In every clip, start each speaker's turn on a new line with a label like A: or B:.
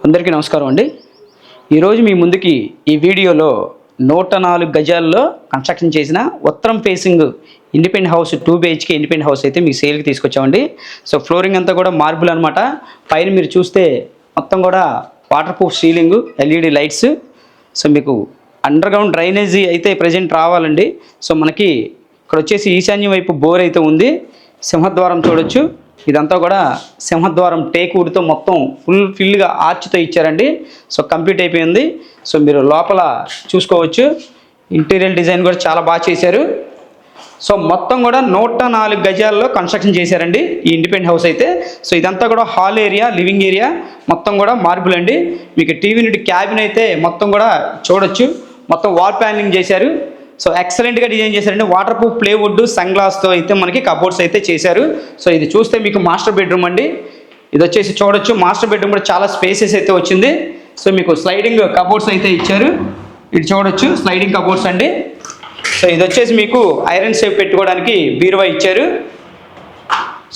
A: అందరికీ నమస్కారం అండి. ఈరోజు మీ ముందుకి ఈ వీడియోలో 104 గజాల్లో కన్స్ట్రక్షన్ చేసిన ఉత్తరం facing independent house 2 BHK independent house అయితే మీ సేల్కి తీసుకొచ్చామండి. సో ఫ్లోరింగ్ అంతా కూడా మార్బుల్ అనమాట. పైన మీరు చూస్తే మొత్తం కూడా water proof ceiling, LED lights. So మీకు అండర్ గ్రౌండ్ డ్రైనేజీ అయితే ప్రజెంట్ రావాలండి. సో మనకి ఇక్కడ వచ్చేసి ఈశాన్యం వైపు బోర్ అయితే ఉంది. సింహద్వారం చూడొచ్చు. ఇదంతా కూడా సింహద్వారం టేక్ వుడ్తో మొత్తం ఫిల్గా ఆర్చ్తో ఇచ్చారండి. సో కంప్లీట్ అయిపోయింది. సో మీరు లోపల చూసుకోవచ్చు. ఇంటీరియర్ డిజైన్ కూడా చాలా బాగా చేశారు. సో మొత్తం కూడా 104 గజాల్లో కన్స్ట్రక్షన్ చేశారండి ఈ ఇండిపెండెంట్ హౌస్ అయితే. సో ఇదంతా కూడా హాల్ ఏరియా, లివింగ్ ఏరియా మొత్తం కూడా మార్బుల్ అండి. మీకు టీవీ యూనిట్ క్యాబిన్ అయితే మొత్తం కూడా చూడొచ్చు. మొత్తం వాల్ ప్యానలింగ్ చేశారు. సో ఎక్సలెంట్గా డిజైన్ చేశారండి. వాటర్ ప్రూఫ్ ప్లేవుడ్ సన్ గ్లాస్తో అయితే మనకి కబోర్డ్స్ అయితే చేశారు. సో ఇది చూస్తే మీకు మాస్టర్ బెడ్రూమ్ అండి. ఇది వచ్చేసి చూడొచ్చు. మాస్టర్ బెడ్రూమ్ కూడా చాలా స్పేసెస్ అయితే వచ్చింది. సో మీకు స్లైడింగ్ కబోర్డ్స్ అయితే ఇచ్చారు. ఇది చూడొచ్చు, స్లైడింగ్ కబోర్డ్స్ అండి. సో ఇది వచ్చేసి మీకు ఐరన్ సేఫ్ పెట్టుకోవడానికి బీరువా ఇచ్చారు.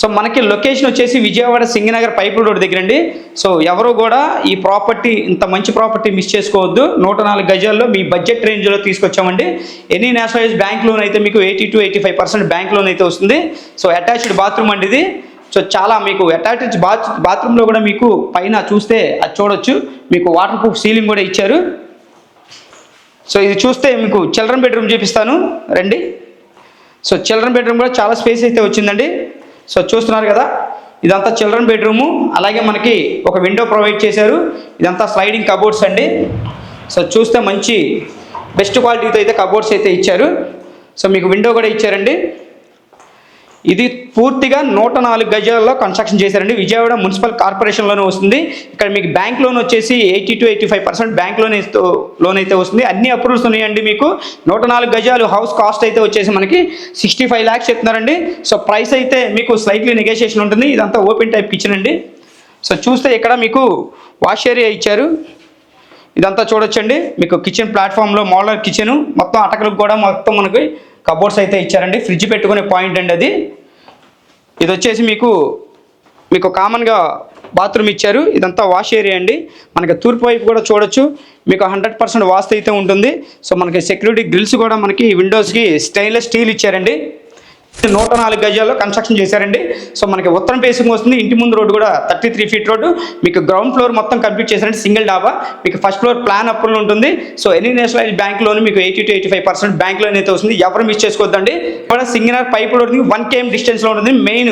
A: సో మనకి లొకేషన్ వచ్చేసి విజయవాడ సింగనగర్ పైపుల్ రోడ్ దగ్గర అండి. సో ఎవరు కూడా ఈ ప్రాపర్టీ, ఇంత మంచి ప్రాపర్టీ మిస్ చేసుకోవద్దు. 104 గజాల్లో మీ బడ్జెట్ రేంజ్లో తీసుకొచ్చామండి. ఎనీ నేషనలైజ్ బ్యాంక్ లోన్ అయితే మీకు 80 to 85% బ్యాంక్ లోన్ అయితే వస్తుంది. సో అటాచ్డ్ బాత్రూమ్ అండి ఇది. సో చాలా మీకు అటాచ్డ్ బాత్రూంలో కూడా మీకు పైన చూస్తే అది చూడొచ్చు. మీకు వాటర్ ప్రూఫ్ సీలింగ్ కూడా ఇచ్చారు. సో ఇది చూస్తే మీకు చిల్డ్రన్ బెడ్రూమ్ చూపిస్తాను రండి. సో చిల్డ్రన్ బెడ్రూమ్ కూడా చాలా స్పేస్ అయితే వచ్చిందండి. సో చూస్తున్నారు కదా, ఇదంతా చిల్డ్రన్ బెడ్రూము. అలాగే మనకి ఒక విండో ప్రొవైడ్ చేశారు. ఇదంతా స్లైడింగ్ కబోర్డ్స్ అండి. సో చూస్తే మంచి బెస్ట్ క్వాలిటీతో అయితే కబోర్డ్స్ అయితే ఇచ్చారు. సో మీకు విండో కూడా ఇచ్చారండి. ఇది పూర్తిగా 104 గజాల్లో కన్స్ట్రక్షన్ చేశారండి. విజయవాడ మున్సిపల్ కార్పొరేషన్లోనే వస్తుంది. ఇక్కడ మీకు బ్యాంక్ లోన్ వచ్చేసి 80 to 85% బ్యాంక్ లోన్ అయితే వస్తుంది. అన్ని అప్రూవల్స్ ఉన్నాయండి. మీకు 104 గజాలు హౌస్ కాస్ట్ అయితే వచ్చేసి మనకి 65 lakhs చెప్తున్నారండి. సో ప్రైస్ అయితే మీకు స్లైట్లీ నెగోషియేషన్ ఉంటుంది. ఇదంతా ఓపెన్ టైప్ కిచెన్ అండి. సో చూస్తే ఇక్కడ మీకు వాష్ ఏరియా ఇచ్చారు. ఇదంతా చూడొచ్చండి. మీకు కిచెన్ ప్లాట్ఫామ్లో మోడలర్ కిచెన్ మొత్తం అటకలకు కూడా మొత్తం మనకి కబోర్డ్స్ అయితే ఇచ్చారండి. ఫ్రిడ్జ్ పెట్టుకునే పాయింట్ అండి అది. ఇది వచ్చేసి మీకు కామన్గా బాత్రూమ్ ఇచ్చారు. ఇదంతా వాష్ ఏరియా అండి. మనకి తూర్పు వైపు కూడా చూడొచ్చు. మీకు 100% వాస్తు అయితే ఉంటుంది. సో మనకి సెక్యూరిటీ గ్రిల్స్ కూడా మనకి విండోస్కి స్టెయిన్లెస్ స్టీల్ ఇచ్చారండి. 104 గజాల్లో కన్స్ట్రక్షన్ చేశారండి. సో మనకి ఉత్తరం ఫేసింగ్ వస్తుంది. ఇంటి ముందు రోడ్డు కూడా 33 feet రోడ్డు. మీకు గ్రౌండ్ ఫ్లోర్ మొత్తం కంప్లీట్ చేశారండి. సింగిల్ డాబా. మీకు ఫస్ట్ ఫ్లోర్ ప్లాన్ అప్రూవల్ ఉంటుంది. So any national bank loan మీకు 80 to 85% బ్యాంక్ లోన్ అయితే వస్తుంది. ఎవరు మిస్ చేసుకోవద్దండి. కూడా సింగనగర్ పైపుల్ రోడ్ 1 km డిస్టెన్స్లో ఉంటుంది. మెయిన్